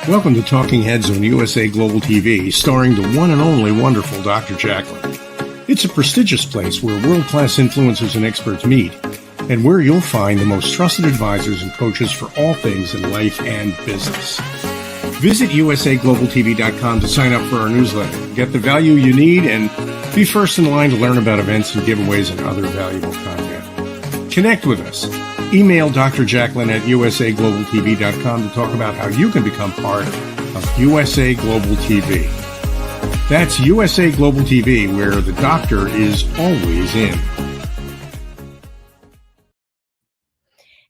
Welcome to Talking Heads on USA Global TV, starring the one and only wonderful Dr. JACALYN. It's a prestigious place where world-class influencers and experts meet, and where you'll find the most trusted advisors and coaches for all things in life and business. Visit usaglobaltv.com to sign up for our newsletter, get the value you need, and be first in line to learn about events and giveaways and other valuable content. Connect with us. Email Dr. JACALYN at usaglobaltv.com to talk about how you can become part of USA Global TV. That's USA Global TV, where the doctor is always in.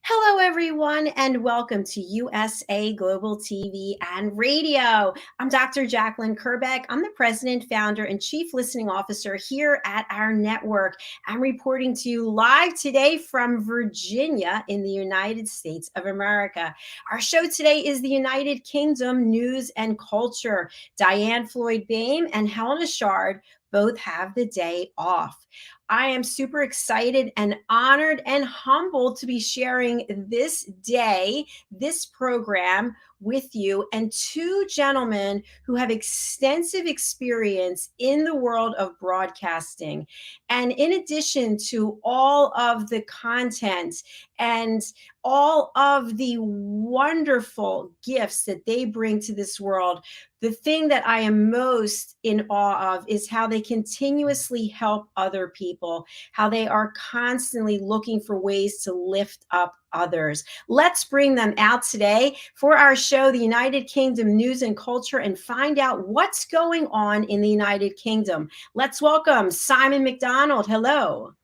Hello, everyone, and welcome to USA Global TV and Radio. I'm Dr. JACALYN KERBECK. I'm the president, founder, and chief listening officer here at our network. I'm reporting to you live today from Virginia in the United States of America. Our show today is the United Kingdom News and Culture. DIANN, FLOYD, BOEHM, and Helena Chard both have the day off. I am super excited and honored and humbled to be sharing this day, this program with you, and two gentlemen who have extensive experience in the world of broadcasting. And in addition to all of the content and all of the wonderful gifts that they bring to this world, the thing that I am most in awe of is how they continuously help other people, how they are constantly looking for ways to lift up others. Let's bring them out today for our show, the United Kingdom News and Culture, and find out what's going on in the United Kingdom. Let's welcome Simon MacDonald. Hello.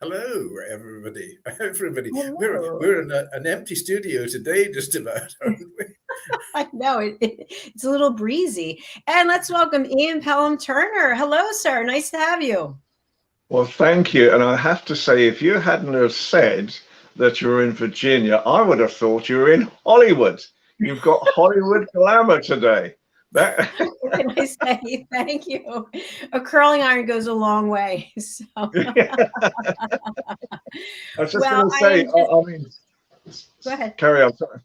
Hello, everybody. Hello. We're in an empty studio today, just about, aren't we? I know, it's a little breezy. And let's welcome Ian Pelham Turner. Hello, sir. Nice to have you. Well, thank you. And I have to say, if you hadn't have said that you were in Virginia, I would have thought you were in Hollywood. You've got Hollywood glamour today. What can I say? Thank you. A curling iron goes a long way. So. I was just going to say, I mean, go ahead. Carry on. Sorry.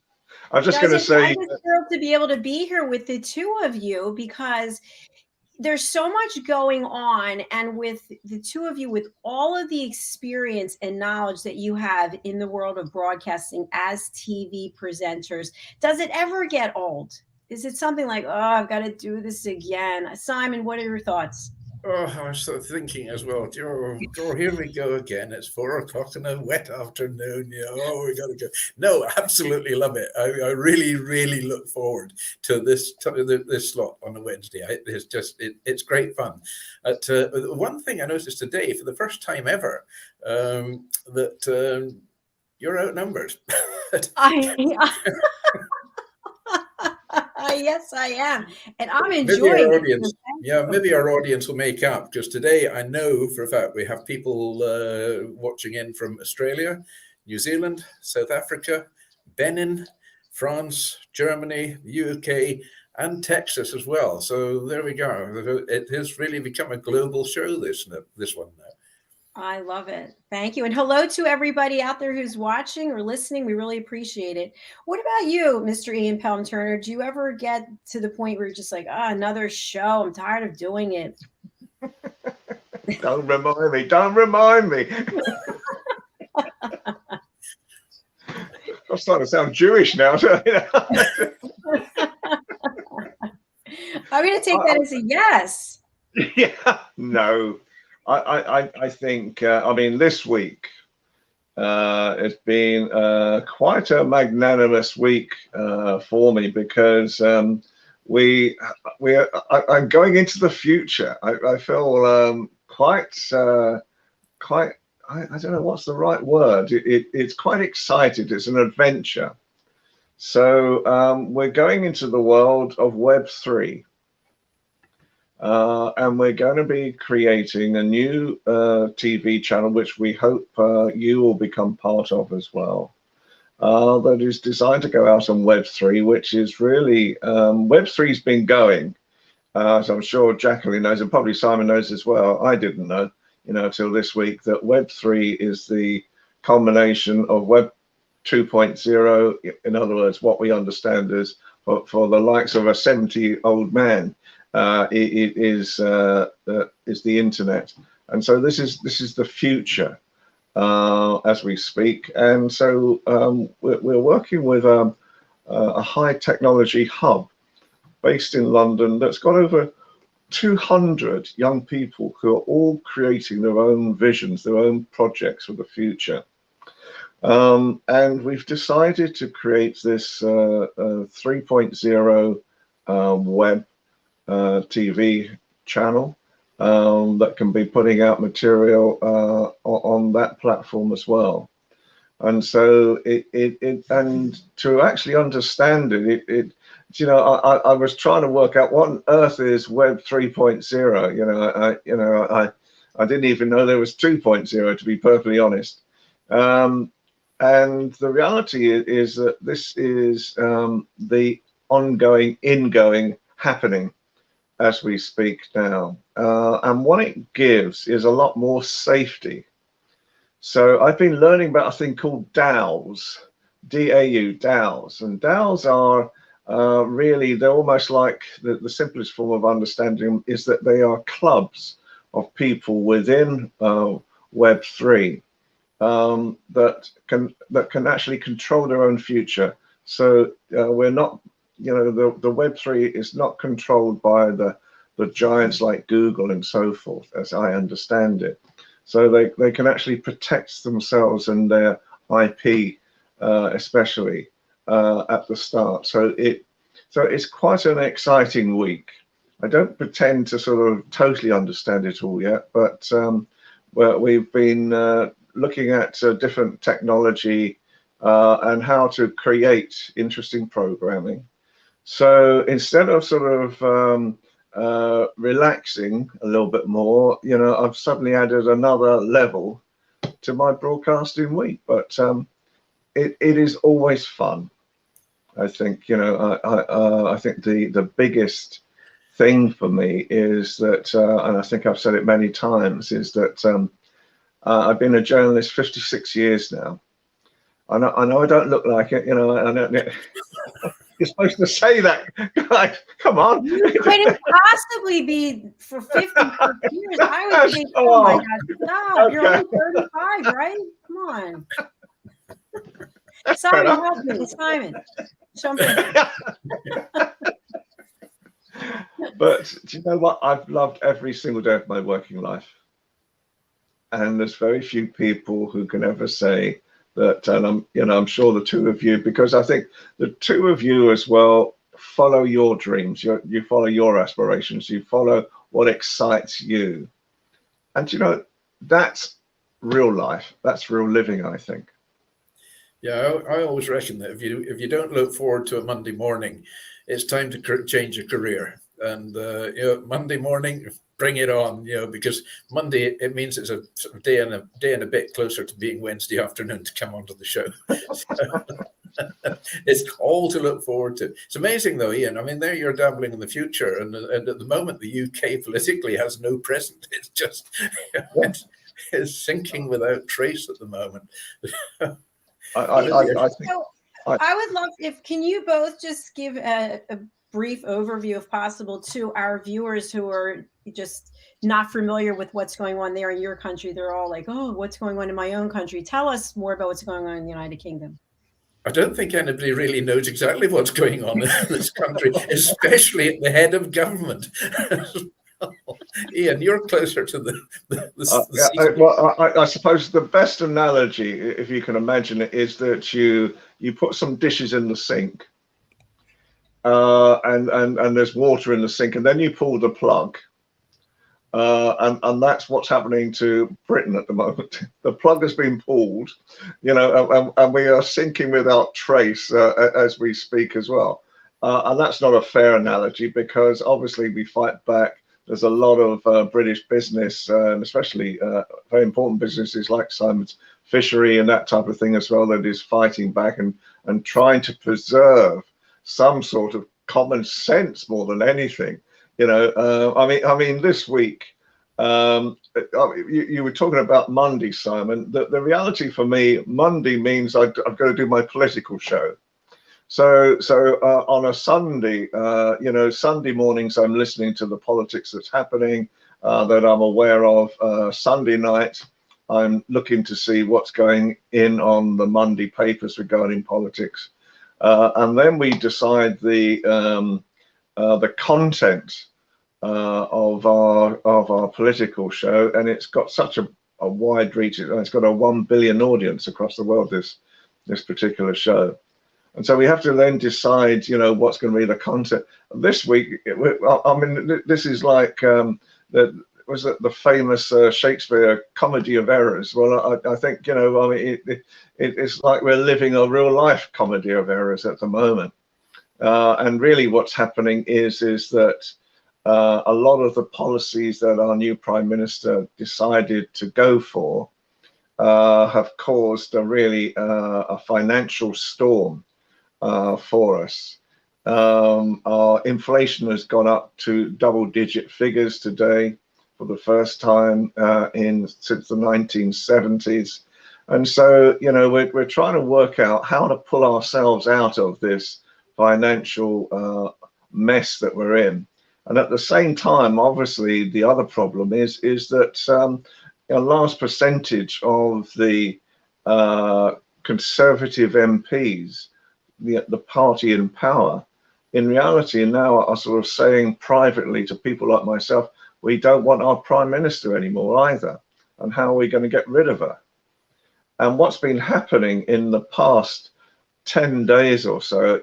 I was just going to say, I'm just thrilled to be able to be here with the two of you, because there's so much going on, and with the two of you, with all of the experience and knowledge that you have in the world of broadcasting as TV presenters, does it ever get old? Is it something like, oh, I've got to do this again? Simon, what are your thoughts? Oh, I was sort of thinking as well, here we go again. It's 4 o'clock in a wet afternoon. Oh, we got to go. No, absolutely love it. I really, really look forward to this slot on a Wednesday. It's great fun. One thing I noticed today, for the first time ever, that you're outnumbered. Yes, I am, and I'm enjoying it. Maybe our audience will make up, because today I know for a fact we have people watching in from Australia, New Zealand, South Africa, Benin, France, Germany, UK, and Texas as well. So there we go. It has really become a global show, this one now. I love it. Thank you. And hello to everybody out there who's watching or listening. We really appreciate it. What about you, Mr. Ian Pelham Turner? Do you ever get to the point where you're just like, another show, I'm tired of doing it? Don't remind me. Don't remind me. I'm starting to sound Jewish now. I'm going to take that as a yes. Yeah, no. I think, I mean, this week, it's been quite a magnanimous week for me, because I'm going into the future. I feel quite, I don't know what's the right word. It's quite excited. It's an adventure. So we're going into the world of Web3. And we're going to be creating a new TV channel, which we hope you will become part of as well, that is designed to go out on Web3, which is really, Web3's been going, as I'm sure JACALYN knows, and probably Simon knows as well. I didn't know, until this week, that Web3 is the combination of Web 2.0, in other words, what we understand as for the likes of a 70-year-old man. It is the internet, and so this is the future as we speak. And so we're working with a high technology hub based in London that's got over 200 young people who are all creating their own visions, their own projects for the future. And we've decided to create this 3.0 web TV channel that can be putting out material on that platform as well. And so and to actually understand it, you know, I was trying to work out what on earth is Web 3.0. I didn't even know there was 2.0, to be perfectly honest. And the reality is that this is the ongoing, ingoing happening as we speak now. And what it gives is a lot more safety. So I've been learning about a thing called DAOs, D-A-U, DAOs. And DAOs are really, they're almost like the simplest form of understanding is that they are clubs of people within Web3 that can actually control their own future. So we're not, you know, the Web3 is not controlled by the giants like Google and so forth, as I understand it. So they can actually protect themselves and their IP, especially at the start. So it's quite an exciting week. I don't pretend to sort of totally understand it all yet, but we've been looking at different technology and how to create interesting programming. So instead of sort of relaxing a little bit more, you know, I've suddenly added another level to my broadcasting week. But it is always fun. I think, you know, I think the biggest thing for me is that, and I think I've said it many times, is that I've been a journalist 56 years now. I know I don't look like it, you know. You're supposed to say that, guys. Come on. You couldn't possibly be for 50 years. I would think, oh my God, stop. Okay. You're only 35, right? Come on. Simon, help me. Simon, jump in. But do you know what? I've loved every single day of my working life. And there's very few people who can ever say that, and I'm sure the two of you, because I think the two of you as well follow your dreams, you follow your aspirations, you follow what excites you. And you know, that's real life, that's real living, I think. Yeah, I always reckon that if you don't look forward to a Monday morning, it's time to change your career. And you know, Monday morning, bring it on, you know, because Monday, it means it's a sort of day and a bit closer to being Wednesday afternoon to come onto the show. So, it's all to look forward to. It's amazing though, Ian. I mean, there you're dabbling in the future, and at the moment the UK politically has no present. It's just, you know, it's sinking without trace at the moment. I would love can you both just give a brief overview, if possible, to our viewers who are just not familiar with what's going on there in your country. They're all like, oh, what's going on in my own country? Tell us more about what's going on in the United Kingdom. I don't think anybody really knows exactly what's going on in this country, especially at the head of government. Ian, you're closer to the well, I suppose the best analogy, if you can imagine it, is that you put some dishes in the sink, and there's water in the sink, and then you pull the plug, and that's what's happening to Britain at the moment. The plug has been pulled, you know, and we are sinking without trace as we speak as well. And that's not a fair analogy, because obviously we fight back. There's a lot of British business, and especially very important businesses like Simon's Fisheries and that type of thing as well, that is fighting back and trying to preserve some sort of common sense more than anything. You know, I mean, this week, you were talking about Monday, Simon. The reality for me, Monday means I've got to do my political show. So on a Sunday, Sunday mornings, I'm listening to the politics that's happening that I'm aware of. Sunday night, I'm looking to see what's going in on the Monday papers regarding politics, and then we decide the content of our political show, and it's got such a wide reach. It's got a 1 billion audience across the world. This particular show. And so we have to then decide, what's going to be the content. This week, I mean, this is like the famous Shakespeare comedy of errors. Well, I think, it's like we're living a real life comedy of errors at the moment. And really what's happening is that a lot of the policies that our new Prime Minister decided to go for have caused a financial storm for us. Our inflation has gone up to double-digit figures today for the first time since the 1970s, and so we're trying to work out how to pull ourselves out of this financial mess that we're in. And at the same time, obviously, the other problem is that a large percentage of the Conservative MPs, the party in power, in reality now are sort of saying privately to people like myself, we don't want our Prime Minister anymore either. And how are we going to get rid of her? And what's been happening in the past 10 days or so,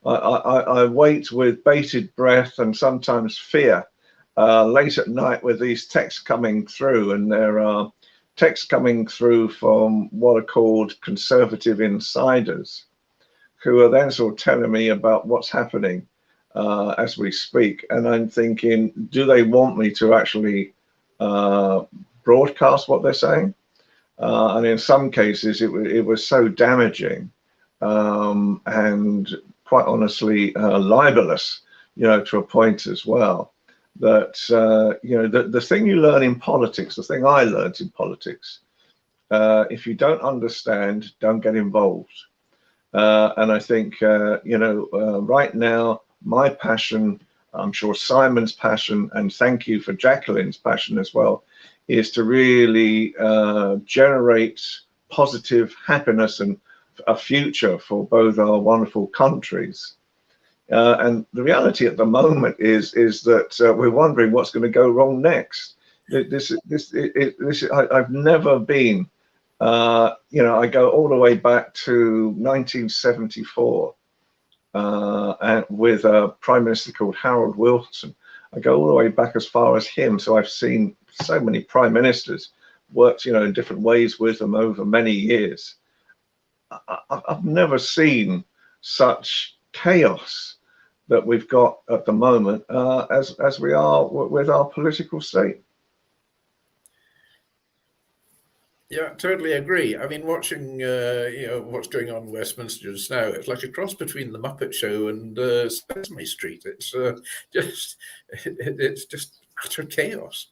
I wait with bated breath and sometimes fear late at night with these texts coming through, and there are texts coming through from what are called Conservative insiders, who are then sort of telling me about what's happening as we speak. And I'm thinking, do they want me to actually broadcast what they're saying? And in some cases, it was so damaging and quite honestly libelous, to a point as well, that the thing you learn in politics, the thing I learned in politics, if you don't understand, don't get involved. And I think right now my passion, I'm sure Simon's passion, and thank you for JACALYN's passion as well, is to really generate positive happiness and a future for both our wonderful countries. And the reality at the moment is that we're wondering what's going to go wrong next. I've never been, I go all the way back to 1974 and with a Prime Minister called Harold Wilson. I go all the way back as far as him. So I've seen so many Prime Ministers, worked, in different ways with them over many years. I've never seen such chaos that we've got at the moment as we are with our political state. Yeah, totally agree. I mean, watching what's going on in Westminster just now, it's like a cross between the Muppet Show and Sesame Street. It's just utter chaos.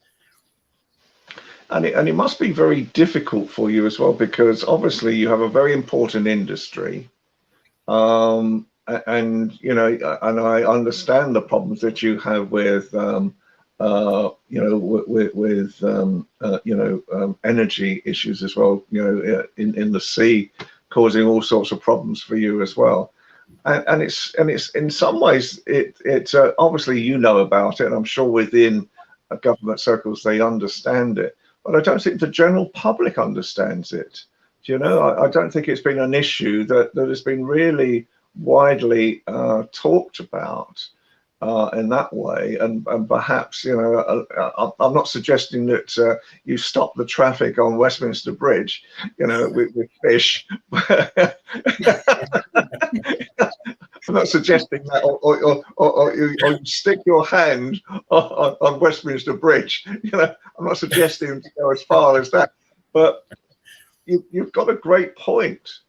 And it must be very difficult for you as well, because obviously you have a very important industry, and and I understand the problems that you have with energy issues as well, in the sea, causing all sorts of problems for you as well. And it's in some ways it's obviously about it, and I'm sure within government circles they understand it, but I don't think the general public understands it. I don't think it's been an issue that has been really widely talked about in that way, and perhaps I'm not suggesting that you stop the traffic on Westminster Bridge, with fish. I'm not suggesting that, or you stick your hand on Westminster Bridge. I'm not suggesting to go as far as that, but you've got a great point.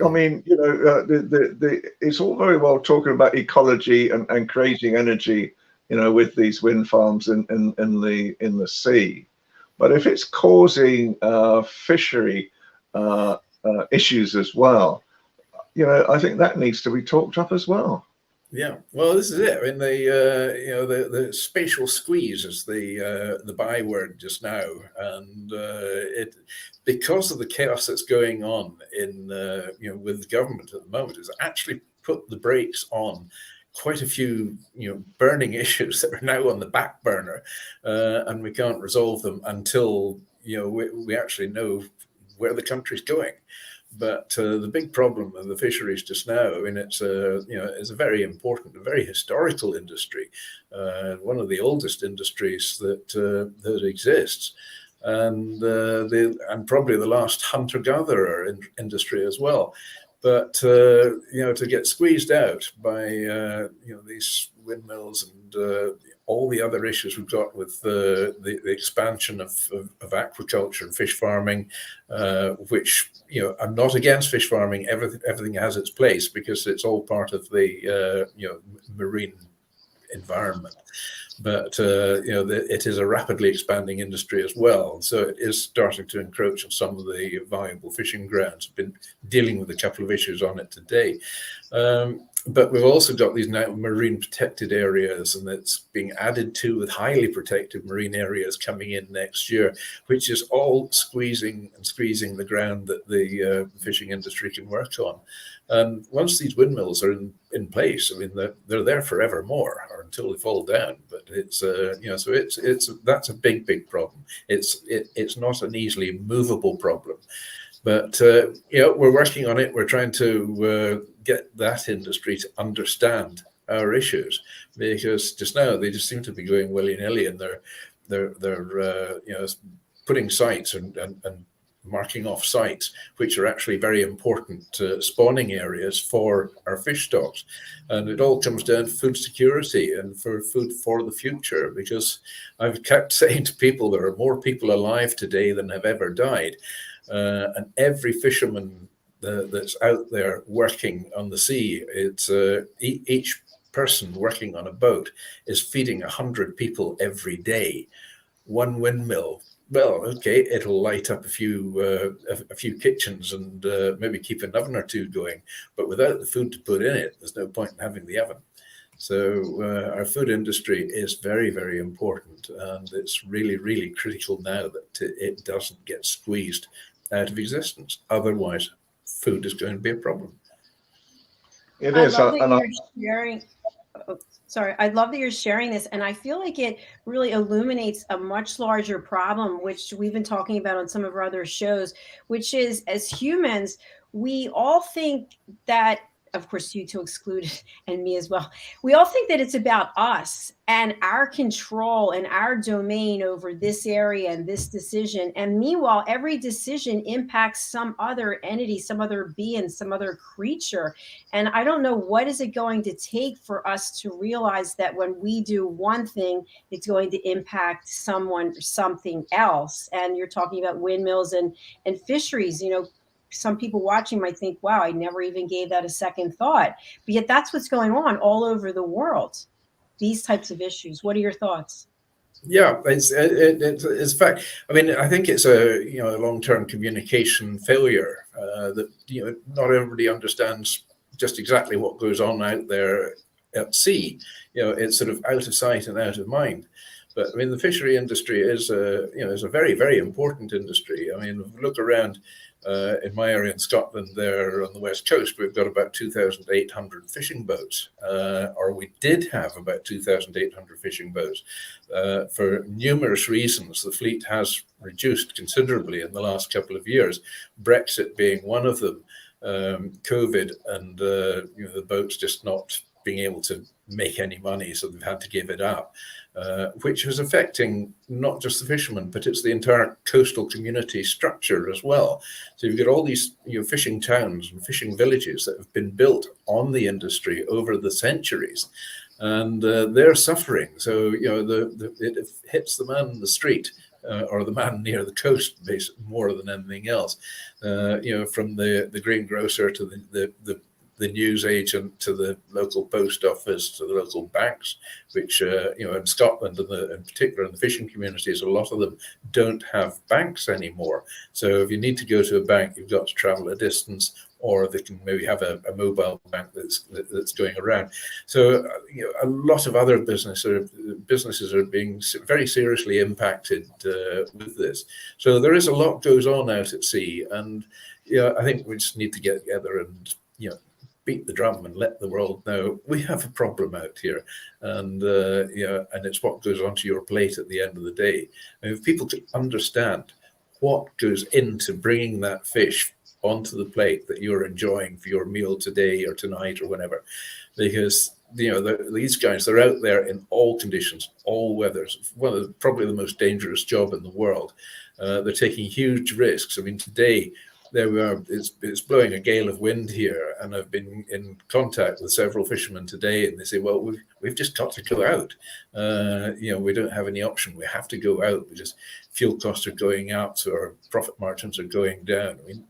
I mean, it's all very well talking about ecology and creating energy, with these wind farms in the sea, but if it's causing fishery issues as well, I think that needs to be talked up as well. Yeah, well, this is it. I mean, the spatial squeeze is the byword just now, and it, because of the chaos that's going on in with the government at the moment, has actually put the brakes on quite a few burning issues that are now on the back burner, and we can't resolve them until we actually know where the country's going. But the big problem of the fisheries just now, I mean, it's a very important, a very historical industry, one of the oldest industries that exists, and probably the last hunter-gatherer industry as well. But to get squeezed out by these windmills and all the other issues we've got with the expansion of aquaculture and fish farming, which I'm not against fish farming. Everything has its place because it's all part of the marine environment. But it is a rapidly expanding industry as well, so it is starting to encroach on some of the valuable fishing grounds. I've been dealing with a couple of issues on it today. But we've also got these now marine protected areas, and it's being added to with highly protected marine areas coming in next year, which is all squeezing the ground that the fishing industry can work on. And once these windmills are in place, I mean, they're there forevermore, or until they fall down. But it's so that's a big problem. It's not an easily movable problem. But we're working on it. We're trying to get that industry to understand our issues, because just now they just seem to be going willy-nilly, and they're putting sites and marking off sites which are actually very important spawning areas for our fish stocks. And it all comes down to food security and for food for the future, because I've kept saying to people there are more people alive today than have ever died. And every fisherman that's out there working on the sea, it's each person working on a boat is feeding 100 people every day. One windmill, well, okay, it'll light up a few kitchens and maybe keep an oven or two going, but without the food to put in it, there's no point in having the oven. So our food industry is very, very important, and it's really, really critical now that it doesn't get squeezed out of existence. Otherwise, food is going to be a problem. It is. I love that you're sharing this, and I feel like it really illuminates a much larger problem, which we've been talking about on some of our other shows, which is, as humans, we all think that, of course, you two excluded, and me as well, we all think that it's about us and our control and our domain over this area and this decision. And meanwhile, every decision impacts some other entity, some other being, some other creature. And I don't know, what is it going to take for us to realize that when we do one thing, it's going to impact someone or something else? And you're talking about windmills and fisheries. Some people watching might think, wow, I never even gave that a second thought. But yet that's what's going on all over the world, these types of issues. What are your thoughts? Yeah, it's fact. I mean, I think it's a long-term communication failure that not everybody understands just exactly what goes on out there at sea. It's sort of out of sight and out of mind. But I mean, the fishery industry is a very, very important industry. I mean, look around. In my area in Scotland, there on the west coast, we've got about 2,800 fishing boats, or we did have about 2,800 fishing boats. For numerous reasons, the fleet has reduced considerably in the last couple of years, Brexit being one of them, COVID, and the boats just not being able to make any money, so they've had to give it up. Which is affecting not just the fishermen, but it's the entire coastal community structure as well. So you've got all these fishing towns and fishing villages that have been built on the industry over the centuries, and they're suffering. So it hits the man in the street or the man near the coast, basically, more than anything else. From the greengrocer to the news agent to the local post office to the local banks, which in Scotland and in particular in the fishing communities, a lot of them don't have banks anymore. So if you need to go to a bank, you've got to travel a distance, or they can maybe have a mobile bank that's going around. So a lot of other businesses are being very seriously impacted with this. So there is a lot goes on out at sea, and I think we just need to get together and beat the drum and let the world know we have a problem out here, and and it's what goes onto your plate at the end of the day. And if people could understand what goes into bringing that fish onto the plate that you're enjoying for your meal today or tonight or whenever, because these guys, they're out there in all conditions, all weathers. Probably the most dangerous job in the world. They're taking huge risks. I mean, today there we are, it's blowing a gale of wind here, and I've been in contact with several fishermen today, and they say, well, we've just got to go out. We don't have any option. We have to go out because fuel costs are going up, so our profit margins are going down. I mean,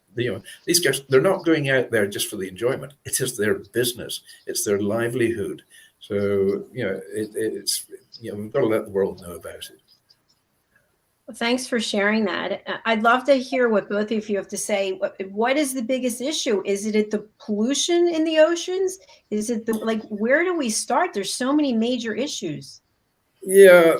these guys, they're not going out there just for the enjoyment. It is their business. It's their livelihood. So, it's we've got to let the world know about it. Well, thanks for sharing that. I'd love to hear what both of you have to say. What is the biggest issue? Is it the pollution in the oceans? Is it where do we start? There's so many major issues. Yeah,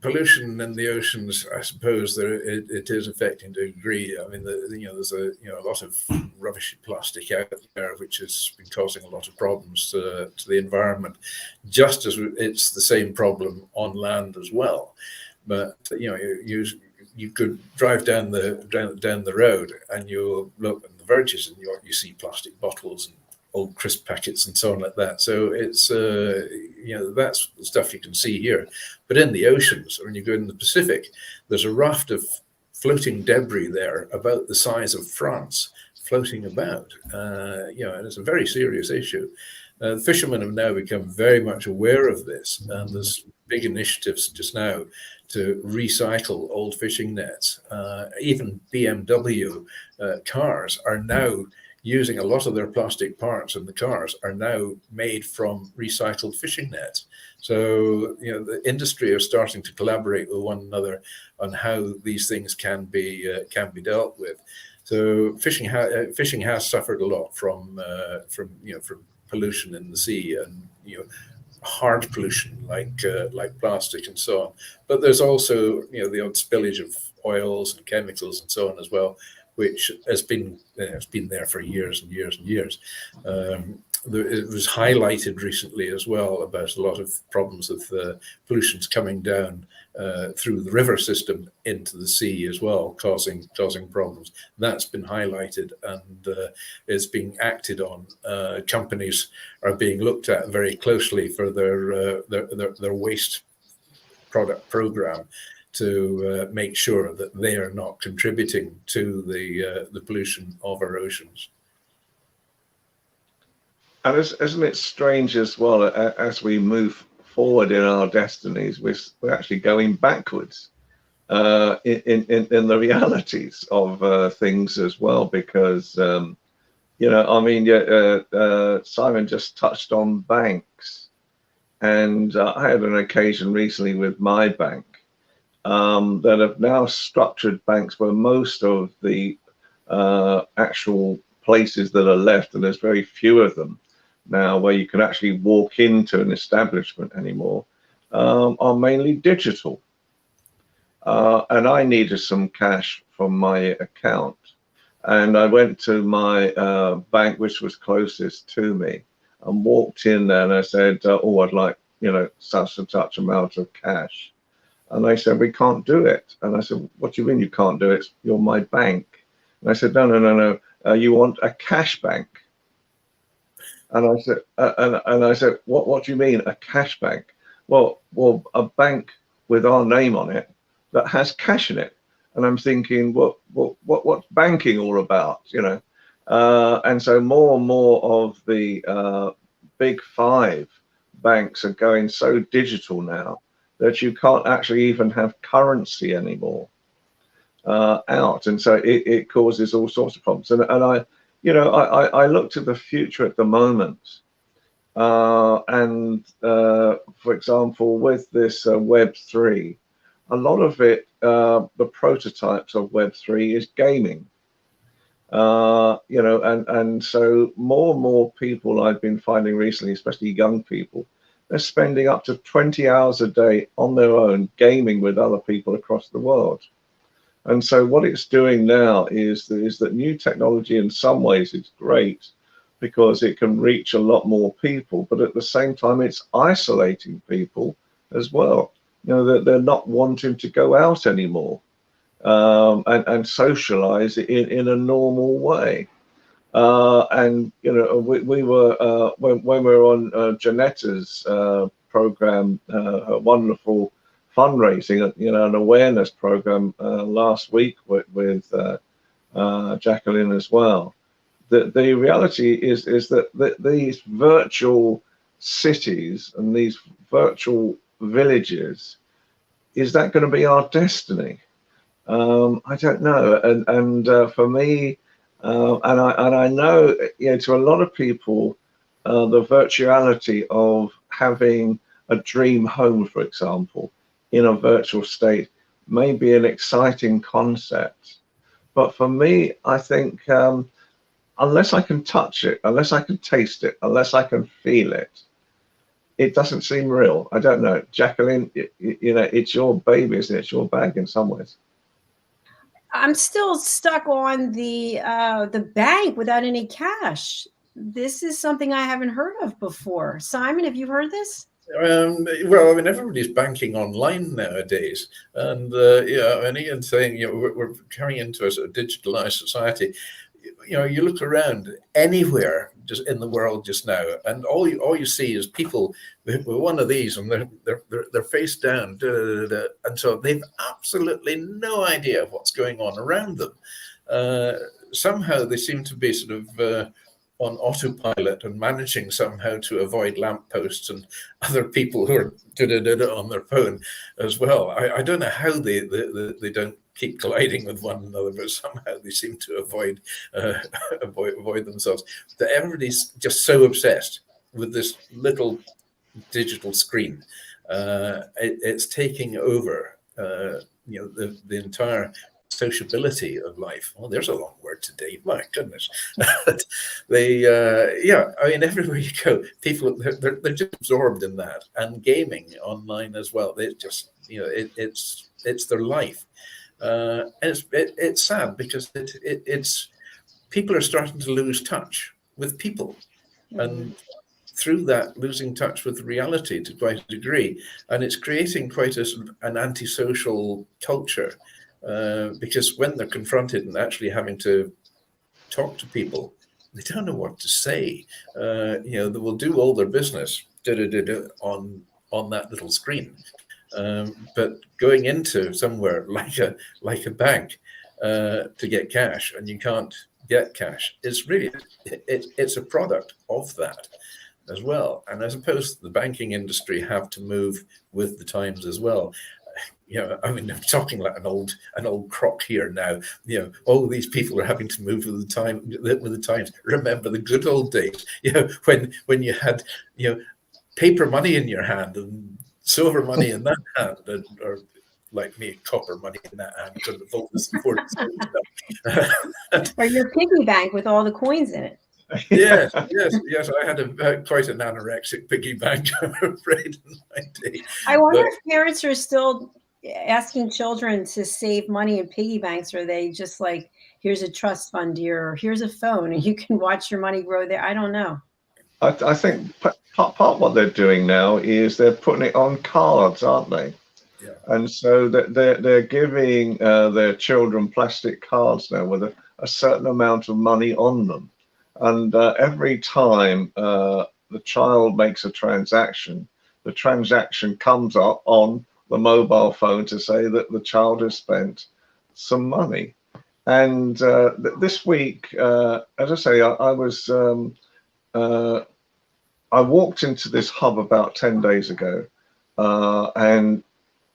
pollution in the oceans, I suppose it is affecting to a degree. I mean, there's a lot of rubbish plastic out there, which has been causing a lot of problems to the environment, just as it's the same problem on land as well. But you could drive down the road and you'll look at the verges and you see plastic bottles and old crisp packets and so on like that. So it's that's the stuff you can see here. But in the oceans, when you go in the Pacific, there's a raft of floating debris there about the size of France floating about. And it's a very serious issue. The fishermen have now become very much aware of this, and there's big initiatives just now to recycle old fishing nets. Even BMW cars are now using a lot of their plastic parts, and the cars are now made from recycled fishing nets. So the industry are starting to collaborate with one another on how these things can be dealt with. So fishing has suffered a lot from pollution in the sea, and hard pollution like plastic and so on. But there's also the odd spillage of oils and chemicals and so on as well, which has been there for years and years and years. It was highlighted recently as well about a lot of problems with pollutions coming down through the river system into the sea as well, causing problems. That's been highlighted and is being acted on. Companies are being looked at very closely for their waste product program to make sure that they are not contributing to the pollution of our oceans. And isn't it strange as well, as we move forward in our destinies, we're actually going backwards in the realities of things as well, because Simon just touched on banks, and I had an occasion recently with my bank that have now structured banks where most of the actual places that are left, and there's very few of them now where you can actually walk into an establishment anymore, are mainly digital. And I needed some cash from my account, and I went to my bank, which was closest to me, and walked in there, and I said, oh, I'd like such and such amount of cash. And they said, we can't do it. And I said, what do you mean you can't do it? You're my bank. And I said, no, you want a cash bank. And I said, what do you mean, a cash bank? Well, a bank with our name on it that has cash in it. And I'm thinking, what's banking all about, And so more and more of the big five banks are going so digital now that you can't actually even have currency anymore out. And so it causes all sorts of problems. And I look to the future at the moment, and for example, with this Web3, a lot of it, the prototypes of Web3 is gaming. You know, and so more and more people I've been finding recently, especially young people, they're spending up to 20 hours a day on their own gaming with other people across the world. And so what it's doing now is that new technology in some ways is great because it can reach a lot more people, but at the same time it's isolating people as well. You know, that they're not wanting to go out anymore and socialize in a normal way. And you know, we were when we were on Janetta's program, a wonderful fundraising, you know, an awareness program last week with JACALYN as well. The reality is that these virtual cities and these virtual villages, is that going to be our destiny? I don't know. And for me, and I know, you know, to a lot of people, the virtuality of having a dream home, for example, in a virtual state may be an exciting concept. But for me, I think unless I can touch it, unless I can taste it, unless I can feel it, it doesn't seem real. I don't know. JACALYN, you know, it's your baby, isn't it? It's your bag in some ways. I'm still stuck on the bank without any cash. This is something I haven't heard of before. Simon, have you heard this? Well, I mean, everybody's banking online nowadays, and yeah, and Ian's saying, you know, we're coming into a sort of digitalized society. You know, you look around anywhere just in the world just now, and all you see is people with one of these, and they're face down, and so they've absolutely no idea what's going on around them. Somehow they seem to be sort of on autopilot and managing somehow to avoid lampposts and other people who are on their phone as well. I don't know how they don't keep colliding with one another, but somehow they seem to avoid themselves. That everybody's just so obsessed with this little digital screen. It's taking over, you know, the entire sociability of life. Oh, there's a long word today. My goodness. Yeah, I mean, everywhere you go, people they're just absorbed in that, and gaming online as well. They just, you know, it's their life. And it's sad because it's people are starting to lose touch with people, and through that losing touch with reality to quite a degree, and it's creating quite an antisocial culture, because when they're confronted and actually having to talk to people, they don't know what to say. You know, they will do all their business on that little screen. But going into somewhere like a bank to get cash, and you can't get cash, is really it's a product of that as well. And I suppose the banking industry have to move with the times as well. You know, I mean, I'm talking like an old crock here now. You know, all these people are having to move with the times. Remember the good old days, you know, when you had, you know, paper money in your hand and silver money in that hand, or like me, copper money in that hand. Couldn't afford this. Or your piggy bank with all the coins in it. Yes. I had quite an anorexic piggy bank, I'm afraid, in my day. I wonder if parents are still asking children to save money in piggy banks, or they just like, here's a trust fund, dear, or here's a phone, and you can watch your money grow there. I don't know. I think part of what they're doing now is they're putting it on cards, aren't they? Yeah. And so they're giving their children plastic cards now with a certain amount of money on them. And every time the child makes a transaction, the transaction comes up on the mobile phone to say that the child has spent some money. And this week, as I say, I walked into this hub about 10 days ago, and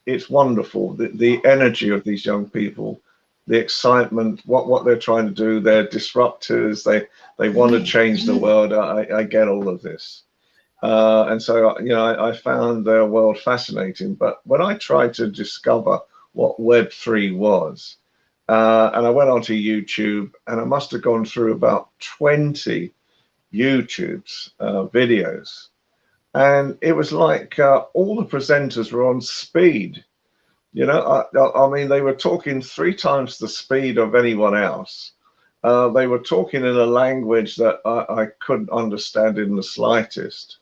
it's wonderful. The energy of these young people, the excitement, what they're trying to do, they're disruptors, they want to change the world. I get all of this. And so, you know, I found their world fascinating. But when I tried to discover what Web3 was, and I went onto YouTube, and I must have gone through about 20 YouTube's videos, and it was like all the presenters were on speed. You know, I mean, they were talking 3 times the speed of anyone else. They were talking in a language that I couldn't understand in the slightest.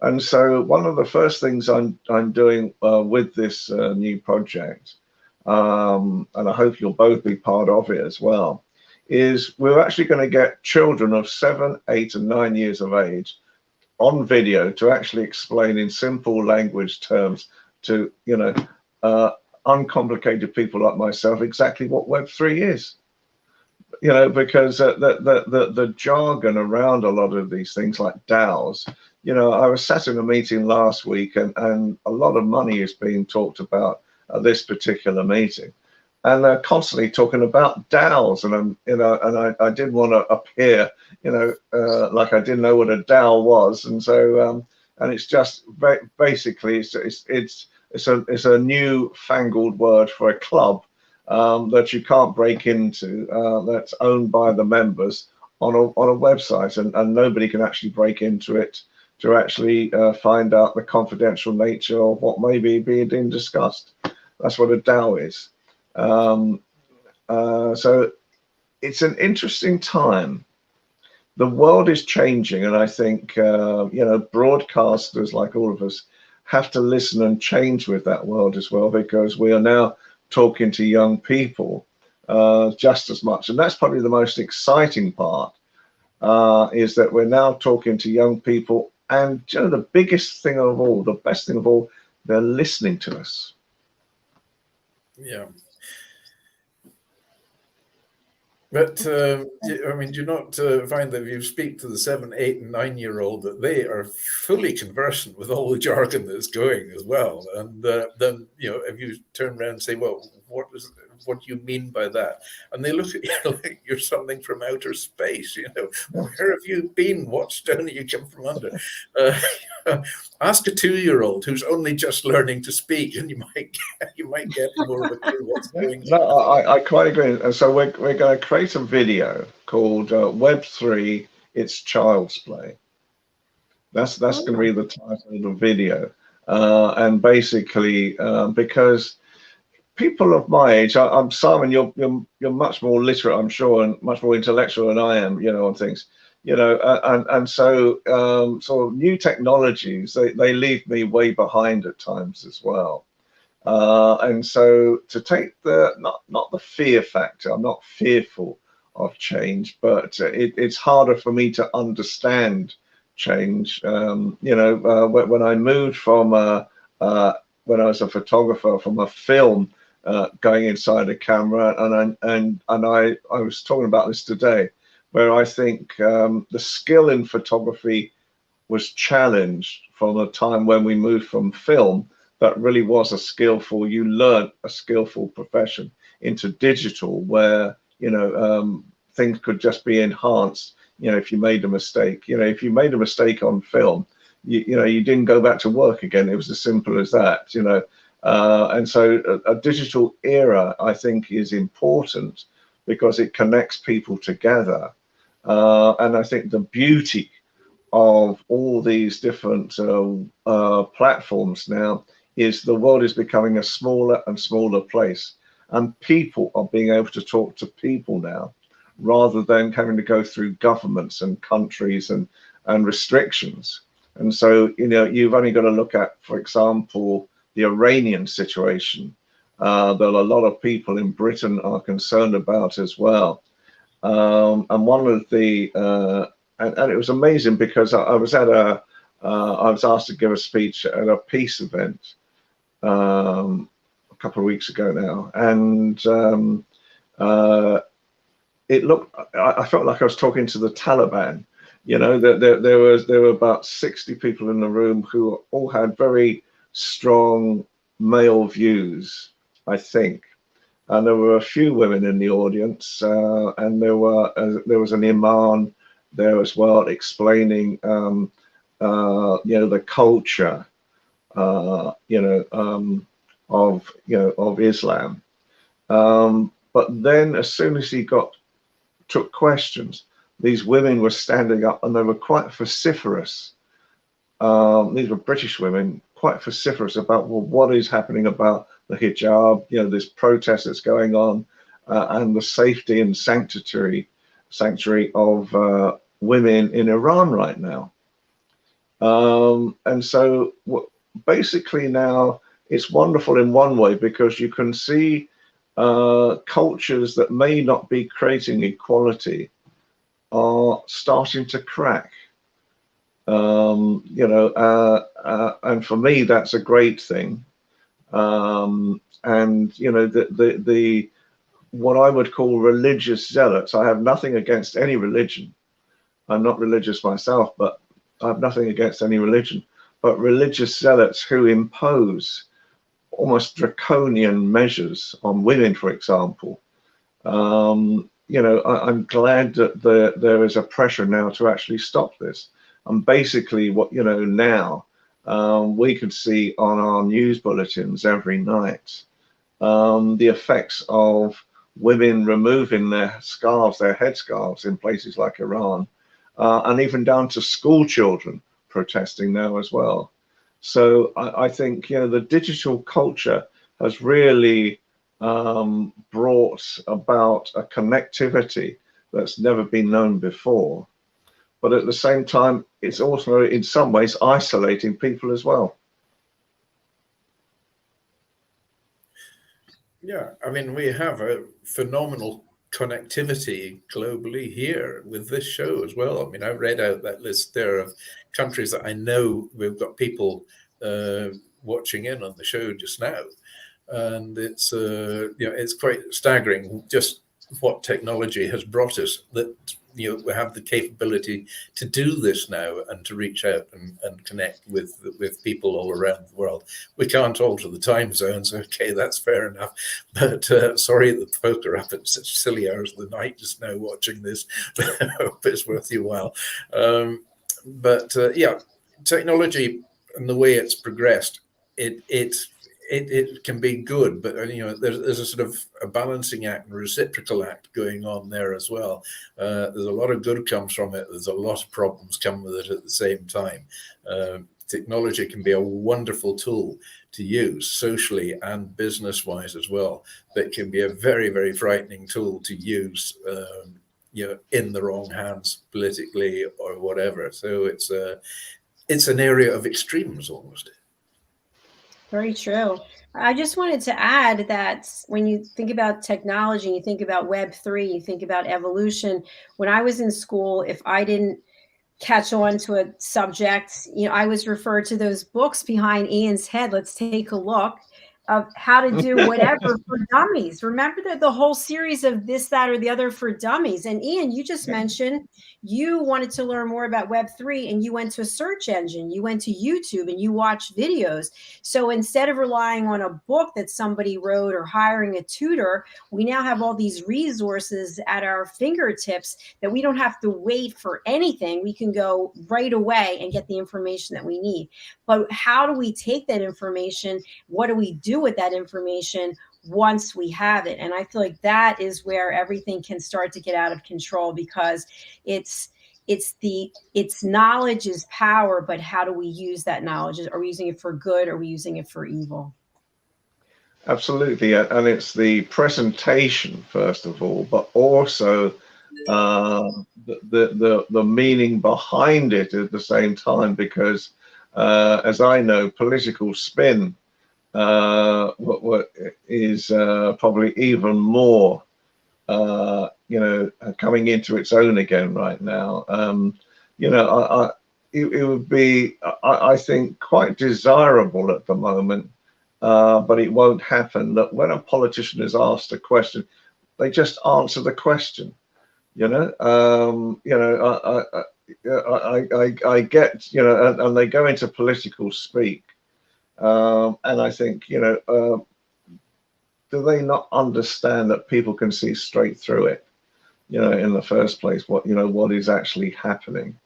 And so one of the first things I'm doing with this new project, and I hope you'll both be part of it as well, is we're actually going to get children of 7, 8, and 9 years of age on video to actually explain in simple language terms to, you know, uncomplicated people like myself exactly what Web3 is. You know, because the jargon around a lot of these things like DAOs, you know, I was sat in a meeting last week, and a lot of money is being talked about at this particular meeting, and they're constantly talking about DAOs, and I didn't want to appear, you know, like I didn't know what a DAO was, and so and it's just basically it's a new fangled word for a club that you can't break into, that's owned by the members on a website, and nobody can actually break into it to actually find out the confidential nature of what may be being discussed. That's what a DAO is. So it's an interesting time. The world is changing, and I think you know, broadcasters like all of us have to listen and change with that world as well, because we are now talking to young people just as much, and that's probably the most exciting part, is that we're now talking to young people, and you know, the biggest thing of all, the best thing of all, they're listening to us. Yeah. But I mean, do you not find that if you speak to the 7, 8, and 9-year-old that they are fully conversant with all the jargon that's going as well? And then, you know, if you turn around and say, well, what do you mean by that? And they look at you like you're something from outer space. You know, where have you been? What stone have you come from under? Ask a 2-year-old who's only just learning to speak, and you might get more of a clue what's going on. No, I quite agree. And so we're going to create a video called Web3, It's Child's Play. That's going to be the title of the video. And basically, because people of my age, I'm Simon, you're much more literate, I'm sure, and much more intellectual than I am, you know, on things. You know, and so sort of new technologies, they leave me way behind at times as well. And so to take the not the fear factor, I'm not fearful of change, but it's harder for me to understand change. You know, when I moved from when I was a photographer, from a film going inside a camera, and I was talking about this today, where I think the skill in photography was challenged from a time when we moved from film, that really was a skillful, you learned a skillful profession, into digital, where, you know, things could just be enhanced, you know, if you made a mistake. You know, if you made a mistake on film, you know, you didn't go back to work again. It was as simple as that, you know. And so a digital era, I think, is important because it connects people together. And I think the beauty of all these different platforms now is the world is becoming a smaller and smaller place, and people are being able to talk to people now, rather than having to go through governments and countries and restrictions. And so, you know, you've only got to look at, for example, the Iranian situation that a lot of people in Britain are concerned about as well. And one of the and it was amazing, because I was at I was asked to give a speech at a peace event a couple of weeks ago now, and it looked, I felt like I was talking to the Taliban. You know, there were about 60 people in the room who all had very strong male views, I think. And there were a few women in the audience, and there was an imam there as well, explaining, you know, the culture, you know, of Islam. But then as soon as he took questions, these women were standing up and they were quite vociferous. These were British women, quite vociferous about, well, what is happening about the hijab, you know, this protest that's going on, and the safety and sanctuary of women in Iran right now. And so basically now it's wonderful in one way, because you can see cultures that may not be creating equality are starting to crack. You know, and for me, that's a great thing. And you know, the what I would call religious zealots. I have nothing against any religion. I'm not religious myself, but I have nothing against any religion. But religious zealots who impose almost draconian measures on women, for example. You know, I'm glad that there is a pressure now to actually stop this. And basically, what, you know, now we can see on our news bulletins every night the effects of women removing their scarves, their headscarves, in places like Iran, and even down to school children protesting now as well. So I think, you know, the digital culture has really brought about a connectivity that's never been known before. But at the same time, it's also in some ways isolating people as well. Yeah, I mean, we have a phenomenal connectivity globally here with this show as well. I mean, I read out that list there of countries that I know we've got people watching in on the show just now. And it's, you know, it's quite staggering just what technology has brought us, that, you know, we have the capability to do this now and to reach out and connect with people all around the world. We can't alter the time zones. Okay, that's fair enough. But sorry that the folk are up at such silly hours of the night just now watching this. I hope it's worth your while. Yeah, technology and the way it's progressed, it can be good, but you know, there's a sort of a balancing act and reciprocal act going on there as well. There's a lot of good comes from it. There's a lot of problems come with it at the same time. Technology can be a wonderful tool to use socially and business-wise as well. That can be a very, very frightening tool to use, you know, in the wrong hands politically or whatever. So it's an area of extremes almost. Very true. I just wanted to add that when you think about technology, you think about Web3, you think about evolution. When I was in school, if I didn't catch on to a subject, you know, I was referred to those books behind Ian's head. Let's take a look of how to do whatever for dummies. Remember that the whole series of this, that, or the other for dummies. And Ian, you just mentioned you wanted to learn more about Web3 and you went to a search engine, you went to YouTube and you watched videos. So instead of relying on a book that somebody wrote or hiring a tutor, we now have all these resources at our fingertips that we don't have to wait for anything. We can go right away and get the information that we need. But how do we take that information? What do we do with that information once we have it? And I feel like that is where everything can start to get out of control, because it's knowledge is power, but how do we use that knowledge? Are we using it for good? Or are we using it for evil? Absolutely, and it's the presentation first of all, but also the meaning behind it at the same time, because as I know, political spin what is probably even more you know, coming into its own again right now. You know, it would be, I think, quite desirable at the moment, but it won't happen, that when a politician is asked a question, they just answer the question. You know, I get, you know, and they go into political speak. And I think, you know, do they not understand that people can see straight through it, you know, in the first place, what, you know, what is actually happening?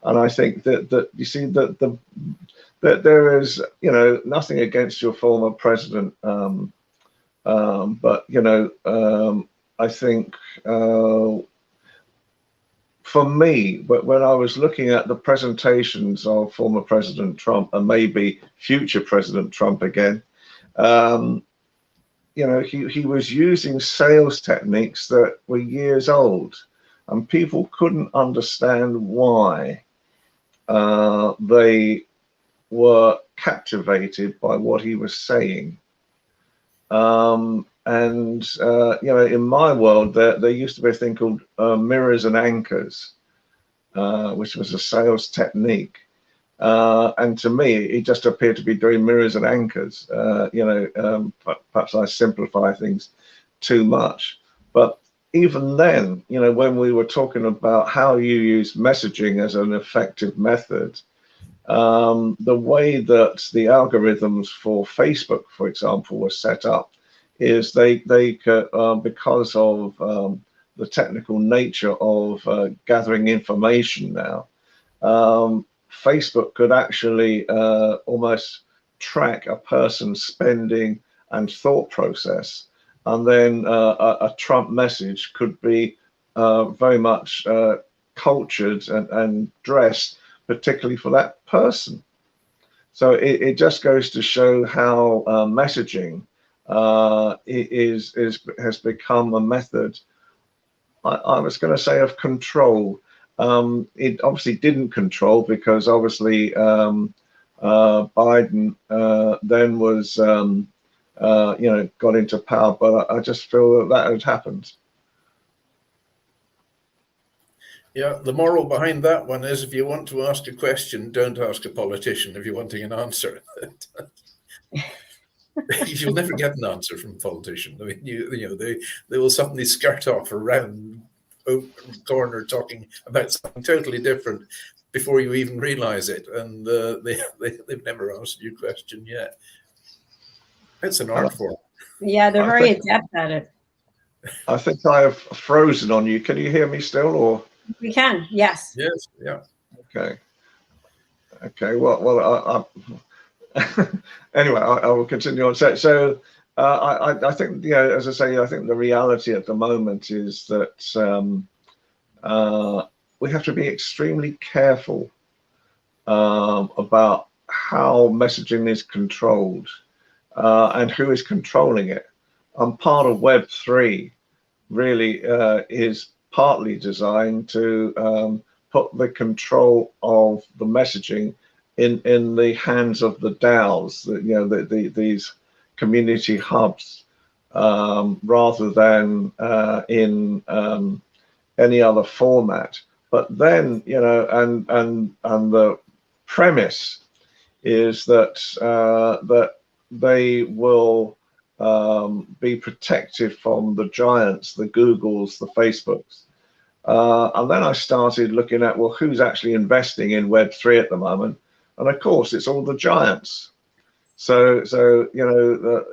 And I think that you see that that there is, you know, nothing against your former president, but, you know, I think for me, but when I was looking at the presentations of former President Trump and maybe future President Trump again, you know, he was using sales techniques that were years old, and people couldn't understand why they were captivated by what he was saying. You know, in my world, there used to be a thing called mirrors and anchors, which was a sales technique. And to me, it just appeared to be doing mirrors and anchors. You know, perhaps I simplify things too much. But even then, you know, when we were talking about how you use messaging as an effective method, the way that the algorithms for Facebook, for example, were set up is they could, because of the technical nature of gathering information now, Facebook could actually almost track a person's spending and thought process. And then a Trump message could be very much cultured and dressed particularly for that person. So it just goes to show how messaging has become a method, I was going to say, of control. It obviously didn't control, because obviously Biden then was, you know, got into power, but I just feel that had happened. Yeah, the moral behind that one is, if you want to ask a question, don't ask a politician if you're wanting an answer. You'll never get an answer from a politician. I mean, you know, they will suddenly skirt off around a corner talking about something totally different before you even realize it, and they've never answered your question yet. It's an art form. Yeah, they're very adept at it. I think I have frozen on you. Can you hear me still, or? We can, yes. Yes, yeah. Okay. Okay. Well. Anyway, I will continue on. So I think, you know, as I say, I think the reality at the moment is that we have to be extremely careful about how messaging is controlled and who is controlling it. And part of Web3 really is partly designed to put the control of the messaging in the hands of the DAOs, you know, these community hubs, rather than in any other format. But then, you know, and the premise is that that they will be protected from the giants, the Googles, the Facebooks. And then I started looking at, well, who's actually investing in Web3 at the moment? And of course, it's all the giants. So you know,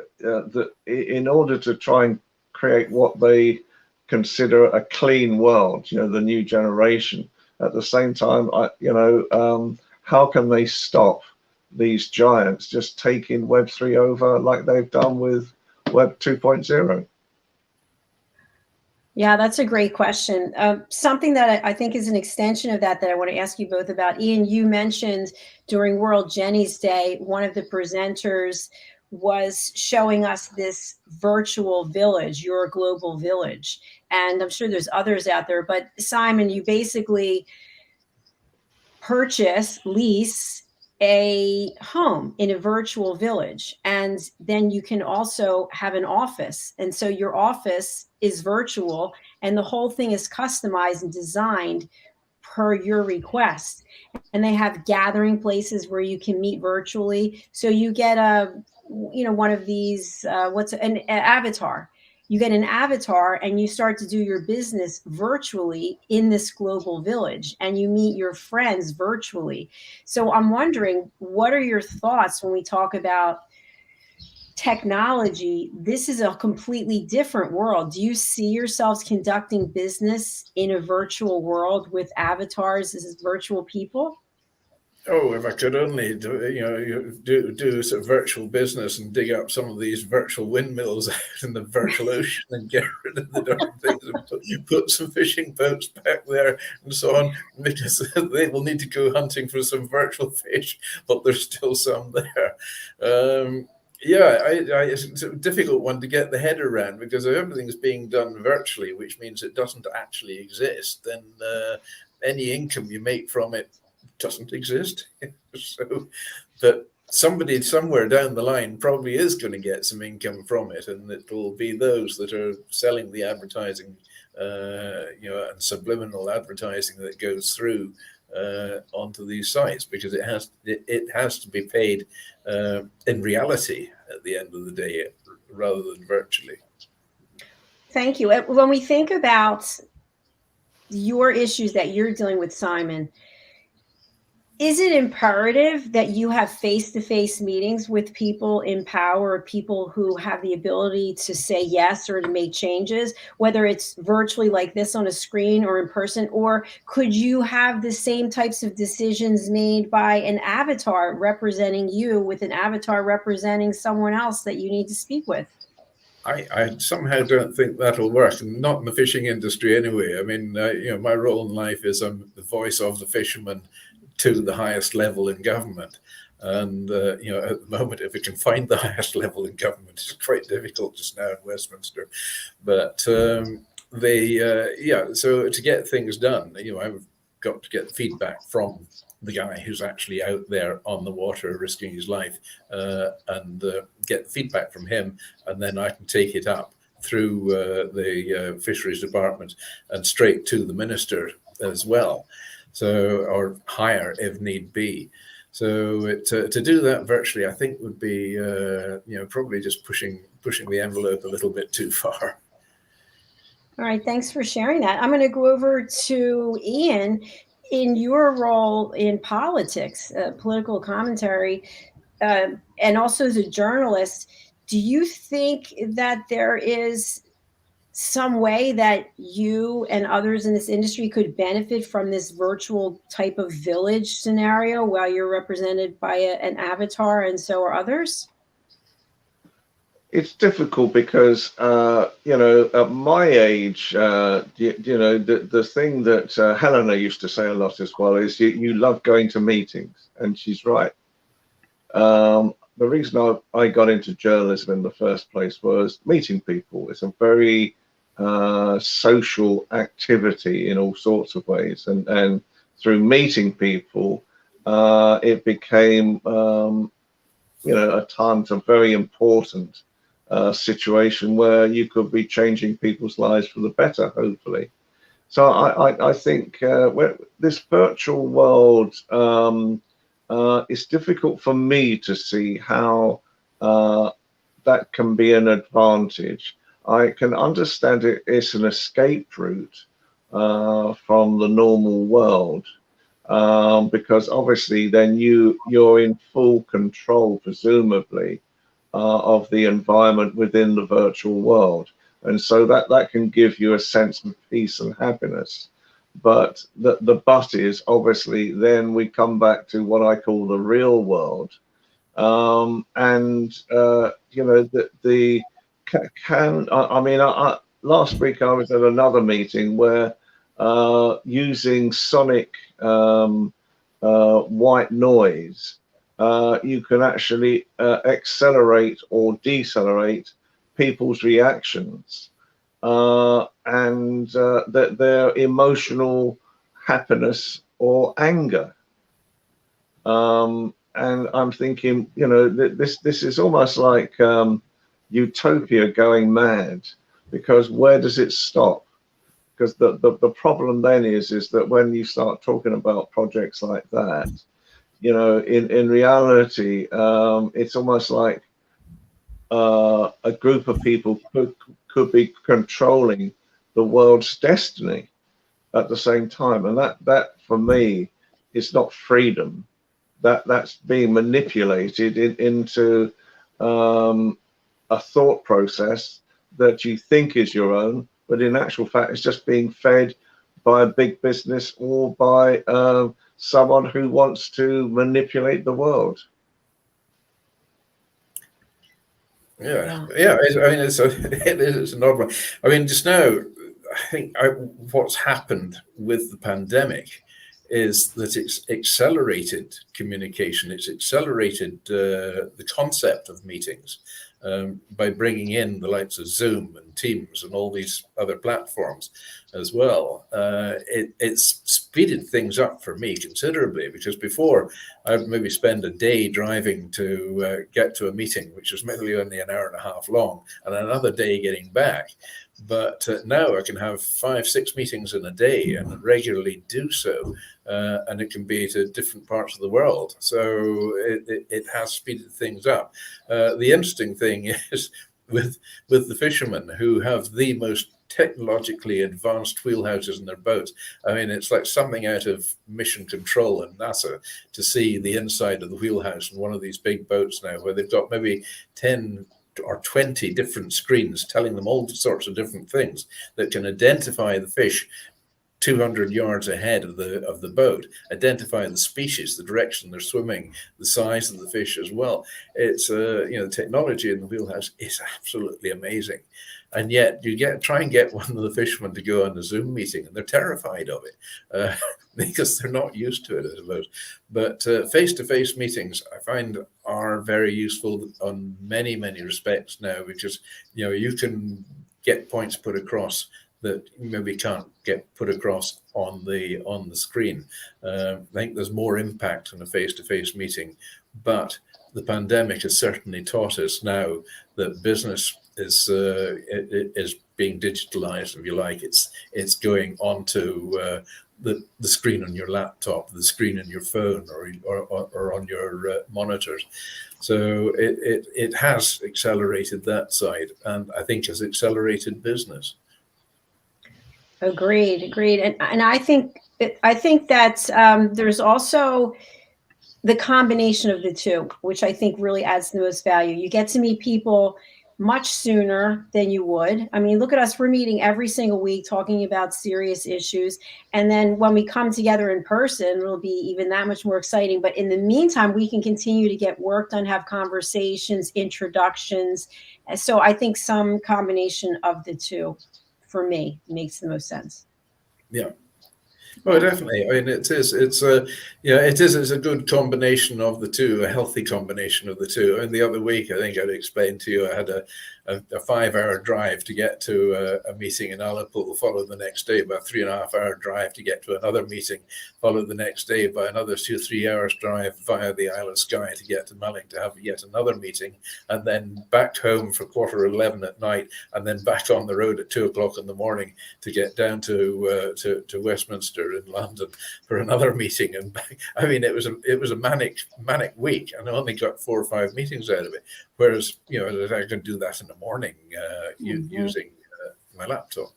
in order to try and create what they consider a clean world, you know, the new generation, at the same time, you know, how can they stop these giants just taking Web3 over like they've done with Web 2.0? Yeah, that's a great question. Something that I think is an extension of that I want to ask you both about. Ian, you mentioned during World Jenny's Day, one of the presenters was showing us this virtual village, your global village. And I'm sure there's others out there, but Simon, you basically lease a home in a virtual village, and then you can also have an office, and so your office is virtual and the whole thing is customized and designed per your request. And they have gathering places where you can meet virtually, so you get a, you know, one of these what's an avatar. You get an avatar and you start to do your business virtually in this global village, and you meet your friends virtually. So I'm wondering, what are your thoughts when we talk about technology? This is a completely different world. Do you see yourselves conducting business in a virtual world with avatars as virtual people? Oh, if I could only do sort of virtual business and dig up some of these virtual windmills out in the virtual ocean and get rid of the darn things and put some fishing boats back there and so on, because they will need to go hunting for some virtual fish, but there's still some there. It's a difficult one to get the head around, because if everything's being done virtually, which means it doesn't actually exist, then any income you make from it doesn't exist. So that somebody somewhere down the line probably is going to get some income from it, and it will be those that are selling the advertising, and subliminal advertising that goes through onto these sites, because it has to be paid in reality at the end of the day, rather than virtually. Thank you. When we think about your issues that you're dealing with, Simon, is it imperative that you have face-to-face meetings with people in power, people who have the ability to say yes or to make changes, whether it's virtually like this on a screen or in person? Or could you have the same types of decisions made by an avatar representing you, with an avatar representing someone else that you need to speak with? I somehow don't think that'll work, and not in the fishing industry anyway. I mean, my role in life is I'm the voice of the fishermen to the highest level in government. And, at the moment, if we can find the highest level in government, it's quite difficult just now in Westminster. But so to get things done, I've got to get feedback from the guy who's actually out there on the water risking his life, and get feedback from him, and then I can take it up through the Fisheries Department and straight to the Minister as well. So, or higher if need be. So to do that virtually, I think would be, probably just pushing the envelope a little bit too far. All right, thanks for sharing that. I'm going to go over to Ian. In your role in politics, political commentary, and also as a journalist, do you think that there is some way that you and others in this industry could benefit from this virtual type of village scenario while you're represented by an avatar, and so are others? It's difficult because, at my age, the thing that Helena used to say a lot as well is you love going to meetings, and she's right. The reason I got into journalism in the first place was meeting people. It's a very social activity in all sorts of ways, and through meeting people, it became, at times a very important situation where you could be changing people's lives for the better, hopefully. So I think this virtual world, it's difficult for me to see how that can be an advantage. I can understand it's an escape route from the normal world, because obviously then you're in full control, presumably, of the environment within the virtual world, and so that can give you a sense of peace and happiness. But the but is obviously then we come back to what I call the real world, last week I was at another meeting where using sonic white noise, you can actually accelerate or decelerate people's reactions and their emotional happiness or anger. And I'm thinking, this is almost like utopia going mad, because where does it stop? Because the problem then is that when you start talking about projects like that, in reality, it's almost like a group of people could be controlling the world's destiny at the same time, and that for me is not freedom. That's being manipulated into a thought process that you think is your own, but in actual fact it's just being fed by a big business or by someone who wants to manipulate the world. Yeah. I mean, it's an odd one. I mean, just now, I think what's happened with the pandemic is that it's accelerated communication. It's accelerated the concept of meetings by bringing in the likes of Zoom and Teams and all these other platforms as well. It's speeded things up for me considerably, because before I'd maybe spend a day driving to get to a meeting, which was maybe only an hour and a half long, and another day getting back. But now I can have 5-6 meetings in a day and regularly do so. And it can be to different parts of the world. So it has speeded things up. The interesting thing is with the fishermen, who have the most technologically advanced wheelhouses in their boats. I mean, it's like something out of Mission Control and NASA to see the inside of the wheelhouse in one of these big boats now, where they've got maybe 10 or 20 different screens telling them all sorts of different things that can identify the fish 200 yards ahead of the boat, identify the species, the direction they're swimming, the size of the fish as well. It's the technology in the wheelhouse is absolutely amazing, and yet you try and get one of the fishermen to go on a Zoom meeting, and they're terrified of it because they're not used to it, I suppose. But face-to-face meetings, I find, are very useful on many respects now, because you can get points put across that maybe can't get put across on the screen. I think there's more impact in a face-to-face meeting, but the pandemic has certainly taught us now that business is being digitalized, if you like. It's going onto the screen on your laptop, the screen on your phone, or on your monitors. So it has accelerated that side, and I think has accelerated business. Agreed. And I think that there's also the combination of the two, which I think really adds the most value. You get to meet people much sooner than you would. I mean, look at us, we're meeting every single week talking about serious issues. And then when we come together in person, it'll be even that much more exciting. But in the meantime, we can continue to get work done, have conversations, introductions. And so I think some combination of the two, for me, makes the most sense. Yeah. Well, definitely. I mean, it's a good combination of the two, a healthy combination of the two. And the other week, I think I'd explained to you, I had a 5-hour drive to get to a meeting in Alipool, followed the next day by a 3.5-hour drive to get to another meeting, followed the next day by another 2-3 hours drive via the Isle of Skye to get to Malling to have yet another meeting, and then back home for 11:15 at night, and then back on the road at 2 o'clock in the morning to get down to Westminster in London for another meeting. And back. I mean, it was a manic week, and I only got 4 or 5 meetings out of it. Whereas, I can do that in the morning using my laptop.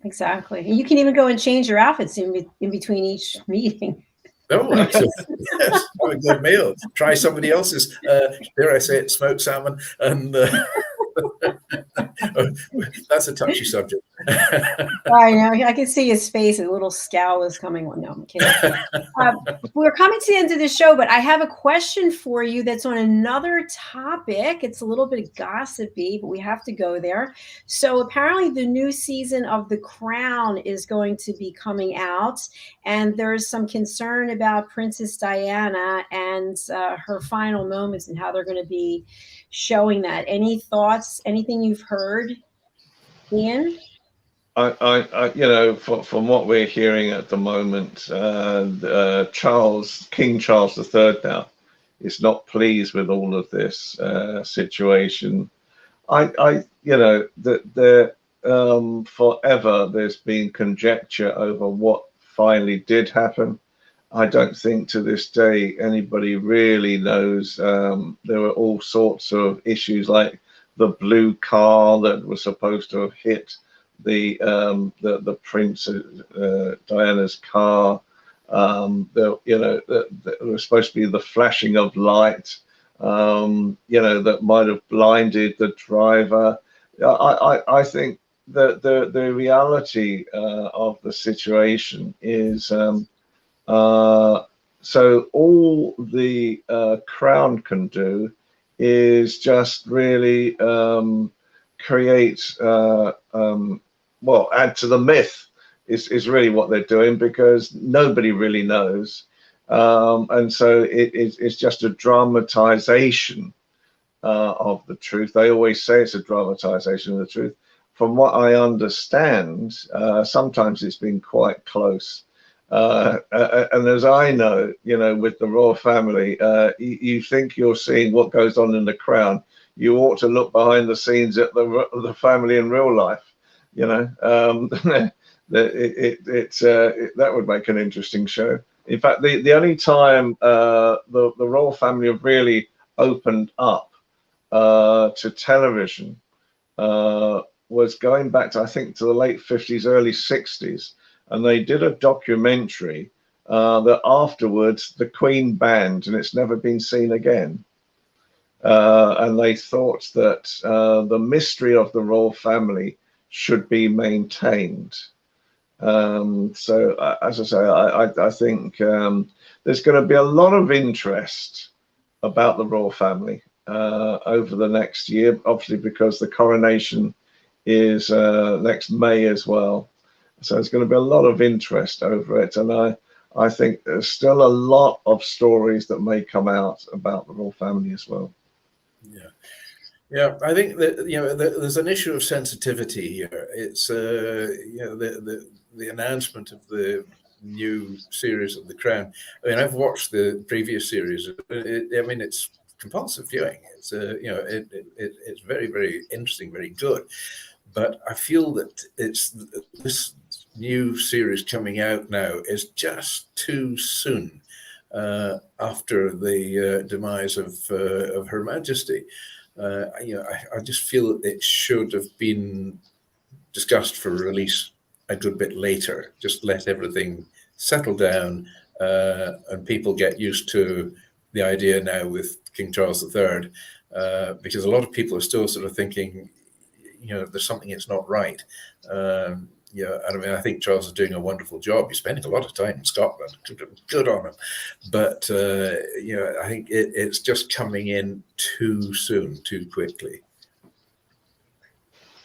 Exactly. You can even go and change your outfits in between each meeting. Oh, absolutely. Yes. Have a good meal. Try somebody else's, dare I say it, smoked salmon. And that's a touchy subject. I know. I can see his face. A little scowl is coming. No, I'm kidding. We're coming to the end of the show, but I have a question for you that's on another topic. It's a little bit gossipy, but we have to go there. So apparently the new season of The Crown is going to be coming out, and there's some concern about Princess Diana and her final moments and how they're going to be showing that. Any thoughts? Anything you've heard, Ian? From what we're hearing at the moment, King Charles III now is not pleased with all of this situation. Forever there's been conjecture over what finally did happen. I don't think to this day anybody really knows. There were all sorts of issues, like the blue car that was supposed to have hit the Princess Diana's car. There was supposed to be the flashing of light, that might have blinded the driver. I think that the reality of the situation is So all the Crown can do is just really create, well, add to the myth is really what they're doing, because nobody really knows. And so it's just a dramatization of the truth. They always say it's a dramatization of the truth. From what I understand, sometimes it's been quite close. And as I know, you know, with the royal family, you think you're seeing what goes on in the Crown. You ought to look behind the scenes at the family in real life. You know, that would make an interesting show. In fact, the only time the royal family have really opened up to television was going back to, I think, to the late 50s, early 60s. And they did a documentary that afterwards the Queen banned, and it's never been seen again. And they thought that the mystery of the royal family should be maintained. So as I say, I think there's going to be a lot of interest about the royal family over the next year, obviously because the coronation is next May as well. So there's going to be a lot of interest over it, and I think there's still a lot of stories that may come out about the royal family as well. Yeah. Yeah, I think that, you know, there's an issue of sensitivity here. It's you know, the announcement of the new series of The Crown. I mean, I've watched the previous series. I mean, it's compulsive viewing. It's you know, it's very, very interesting, very good. But I feel that this new series coming out now is just too soon after the demise of Her Majesty. You know, I just feel that it should have been discussed for release a good bit later. Just let everything settle down and people get used to the idea now with King Charles III, because a lot of people are still sort of thinking, you know, there's something that's not right. Yeah, and I mean, I think Charles is doing a wonderful job. He's spending a lot of time in Scotland. Good on him. But, you know, I think it's just coming in too soon, too quickly.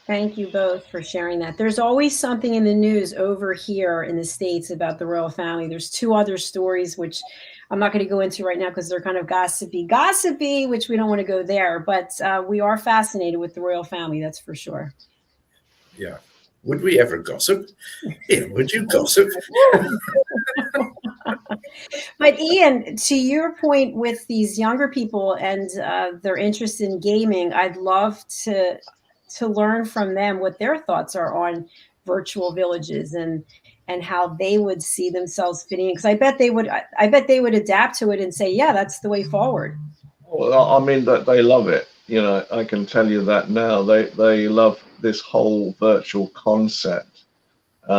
Thank you both for sharing that. There's always something in the news over here in the States about the royal family. There's two other stories, which I'm not going to go into right now because they're kind of gossipy, which we don't want to go there. But we are fascinated with the royal family, that's for sure. Yeah. Would we ever gossip? Ian, would you gossip? But Ian, to your point with these younger people and their interest in gaming, I'd love to learn from them what their thoughts are on virtual villages and how they would see themselves fitting in. Because I bet they would adapt to it and say, yeah, that's the way forward. Well, I mean, that they love it. You know, I can tell you that now. They love this whole virtual concept. You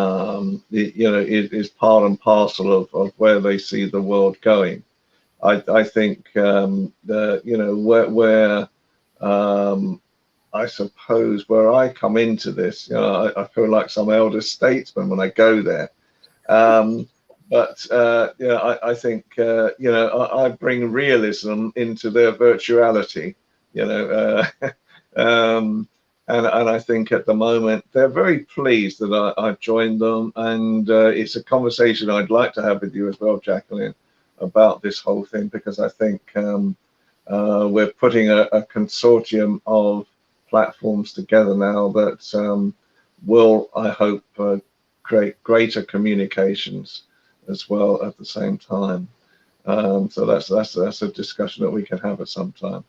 know, it is part and parcel of where they see the world going. I think you know, where I suppose where I come into this, you know, I feel like some elder statesman when I go there. But yeah, I think you know, I bring realism into their virtuality. You know, and I think at the moment they're very pleased that I've joined them, and it's a conversation I'd like to have with you as well, JACALYN, about this whole thing, because I think we're putting a consortium of platforms together now that will, I hope, create greater communications as well at the same time. So that's a discussion that we can have at some time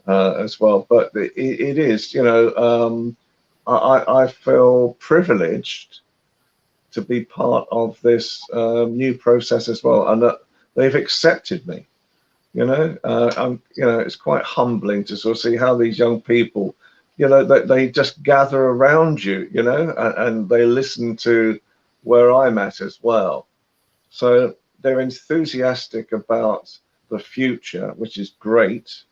as well. But it is, you know, I feel privileged to be part of this new process as well, and that they've accepted me. You know, you know, it's quite humbling to sort of see how these young people, you know, they just gather around you, you know, and they listen to where I'm at as well. So they're enthusiastic about the future, which is great.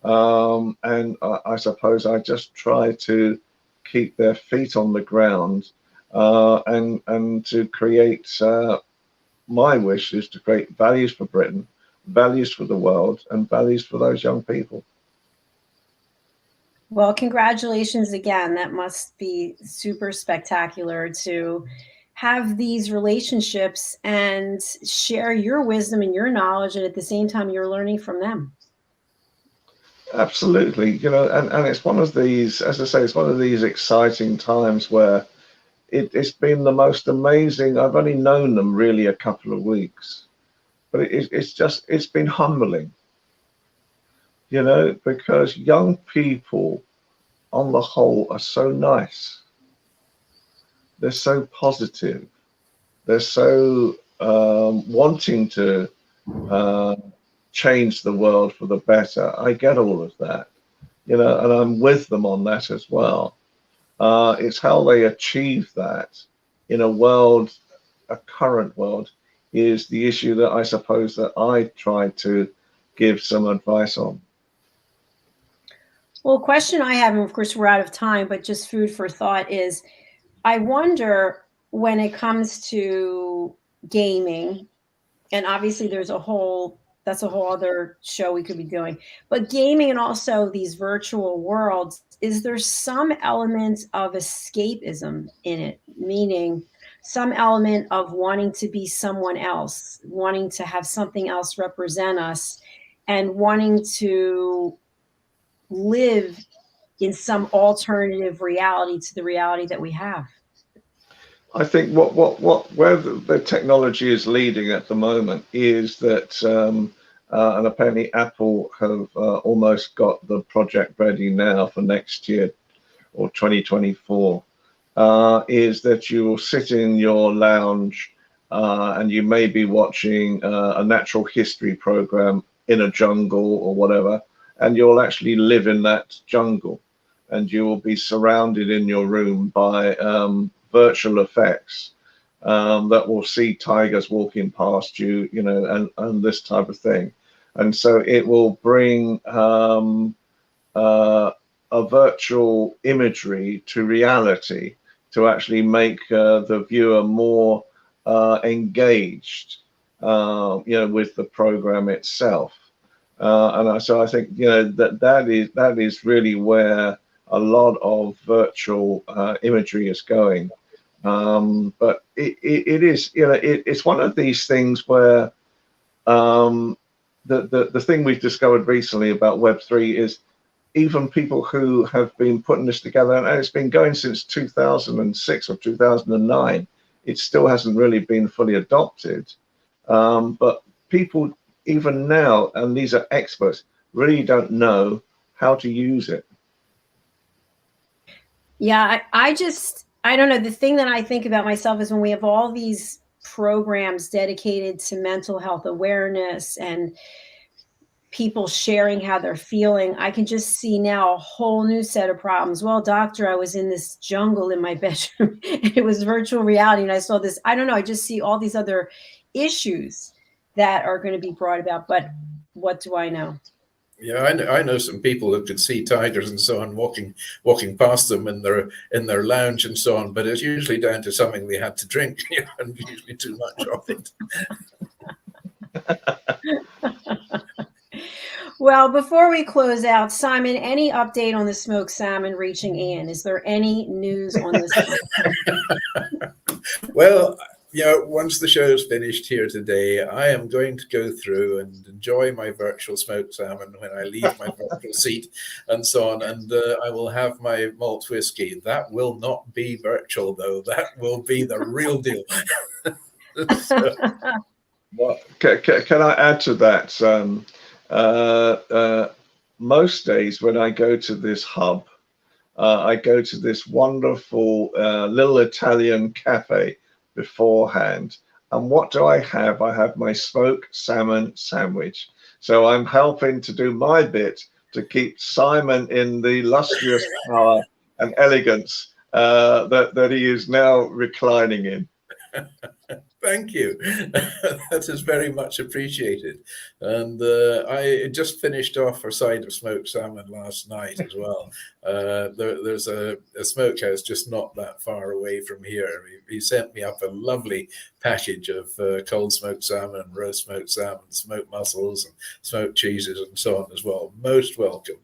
And I suppose I just try to keep their feet on the ground and to create my wish is to create values for Britain, values for the world, and values for those young people. Well, congratulations again. That must be super spectacular to have these relationships and share your wisdom and your knowledge, and at the same time you're learning from them. Absolutely, you know, and it's one of these, as I say, it's one of these exciting times where it's been the most amazing. I've only known them really a couple of weeks, but it's been humbling, you know, because young people on the whole are so nice. They're so positive. They're so wanting to change the world for the better. I get all of that, you know, and I'm with them on that as well. It's how they achieve that in a world, a current world, is the issue that I suppose that I try to give some advice on. Well, a question I have, and of course we're out of time, but just food for thought, is I wonder when it comes to gaming, and obviously there's a whole, that's a whole other show we could be doing, but gaming and also these virtual worlds, is there some element of escapism in it? Meaning some element of wanting to be someone else, wanting to have something else represent us, and wanting to live in some alternative reality to the reality that we have? I think where the technology is leading at the moment is that, and apparently Apple have almost got the project ready now for next year or 2024, is that you will sit in your lounge and you may be watching a natural history program in a jungle or whatever, and you'll actually live in that jungle, and you will be surrounded in your room by virtual effects that will see tigers walking past you, you know, and this type of thing. And so it will bring a virtual imagery to reality to actually make the viewer more engaged, you know, with the program itself. So I think, you know, that is really where a lot of virtual imagery is going. But it is, you know, it's one of these things where the thing we've discovered recently about Web3 is even people who have been putting this together, and it's been going since 2006 or 2009, it still hasn't really been fully adopted. But people even now, and these are experts, really don't know how to use it. Yeah, I don't know. The thing that I think about myself is when we have all these programs dedicated to mental health awareness and people sharing how they're feeling, I can just see now a whole new set of problems. Well, doctor, I was in this jungle in my bedroom and it was virtual reality and I saw this. I don't know. I just see all these other issues that are going to be brought about. But what do I know? Yeah, I know some people who could see tigers and so on walking past them in their lounge and so on, but it's usually down to something they had to drink, you know, and usually too much of it. Well, before we close out, Simon, any update on the smoked salmon reaching in? Is there any news on this? Well, you know, once the show's finished here today, I am going to go through and enjoy my virtual smoked salmon when I leave my virtual seat and so on. And I will have my malt whiskey. That will not be virtual, though. That will be the real deal. So. Well, can I add to that? Most days when I go to this hub, I go to this wonderful little Italian cafe beforehand. And what do I have? I have my smoked salmon sandwich. So I'm helping to do my bit to keep Simon in the lustrous power and elegance that he is now reclining in. Thank you. That is very much appreciated. And I just finished off a side of smoked salmon last night as well. There's a smokehouse just not that far away from here. He sent me up a lovely package of cold smoked salmon, roast smoked salmon, smoked mussels, and smoked cheeses, and so on as well. Most welcome.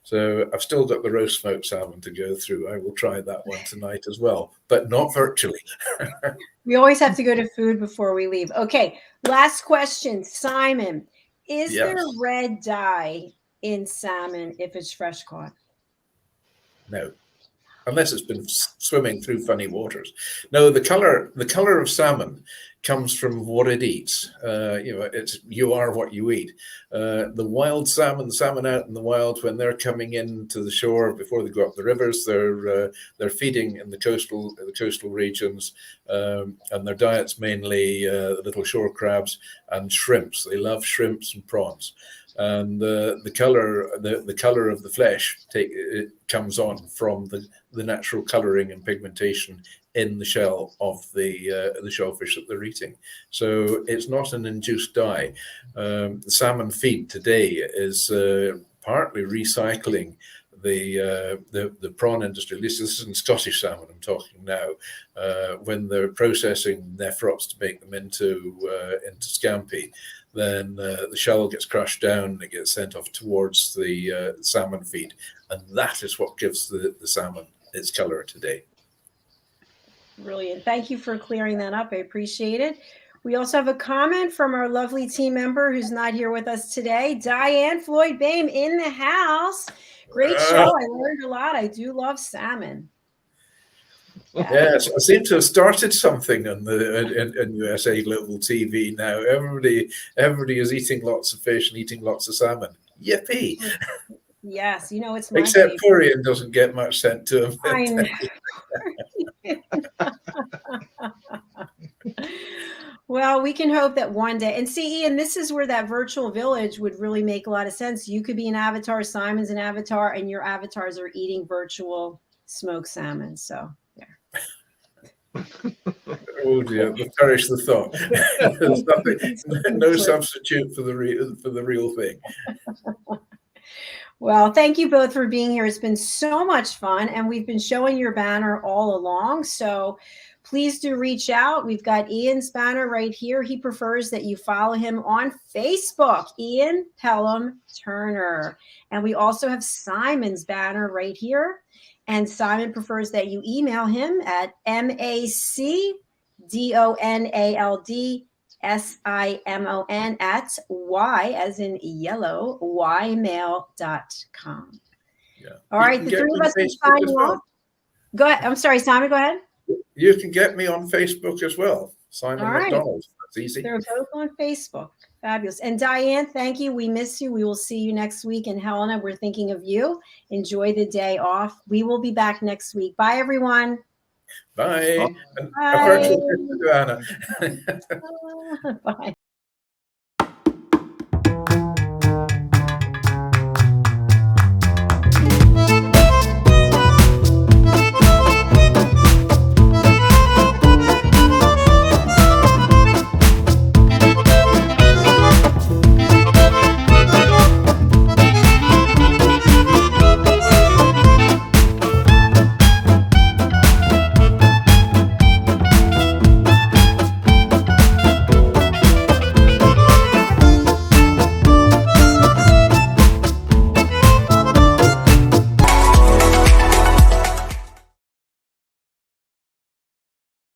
So I've still got the roast smoked salmon to go through. I will try that one tonight as well, but not virtually. We always have to go to food before we leave. Okay, last question. Simon, is there red dye in salmon if it's fresh caught? No, unless it's been swimming through funny waters. No, the color of salmon comes from what it eats. You are what you eat. The wild salmon, the salmon out in the wild, when they're coming into the shore before they go up the rivers, they're feeding in the coastal regions, and their diet's mainly little shore crabs and shrimps. They love shrimps and prawns. And the color of the flesh it comes on from the natural coloring and pigmentation in the shell of the shellfish that they're eating. So it's not an induced dye. The salmon feed today is partly recycling the prawn industry. At least this isn't Scottish salmon I'm talking now. When they're processing nephrops to make them into scampi, then the shell gets crushed down and it gets sent off towards the salmon feed. And that is what gives the salmon its color today. Brilliant. Thank you for clearing that up. I appreciate it. We also have a comment from our lovely team member who's not here with us today, Diann Floyd BOEHM in the house. Great show. I learned a lot. I do love salmon. Yes, I seem to have started something in USA Global TV now. Everybody is eating lots of fish and eating lots of salmon. Yippee! Yes, you know it's my except favorite. Purian doesn't get much sent to him. I know. Well, we can hope that one day, and see, Ian, this is where that virtual village would really make a lot of sense. You could be an avatar, Simon's an avatar, and your avatars are eating virtual smoked salmon. So there. Oh dear, perish the thought. There's nothing, no substitute for the real thing. Well, thank you both for being here. It's been so much fun, and we've been showing your banner all along. So please do reach out. We've got Ian's banner right here. He prefers that you follow him on Facebook, Ian Pelham Turner. And we also have Simon's banner right here. And Simon prefers that you email him at MACDONALD SIMON @ y, as in yellow, ymail.com. Yeah. All right, the three of us are signing off. Go ahead. I'm sorry, Simon, go ahead. You can get me on Facebook as well. Simon McDonald. That's easy. They're both on Facebook. Fabulous. And Diann, thank you. We miss you. We will see you next week. And Helena, we're thinking of you. Enjoy the day off. We will be back next week. Bye, everyone. Bye. Bye. A virtual kiss to Anna. Bye.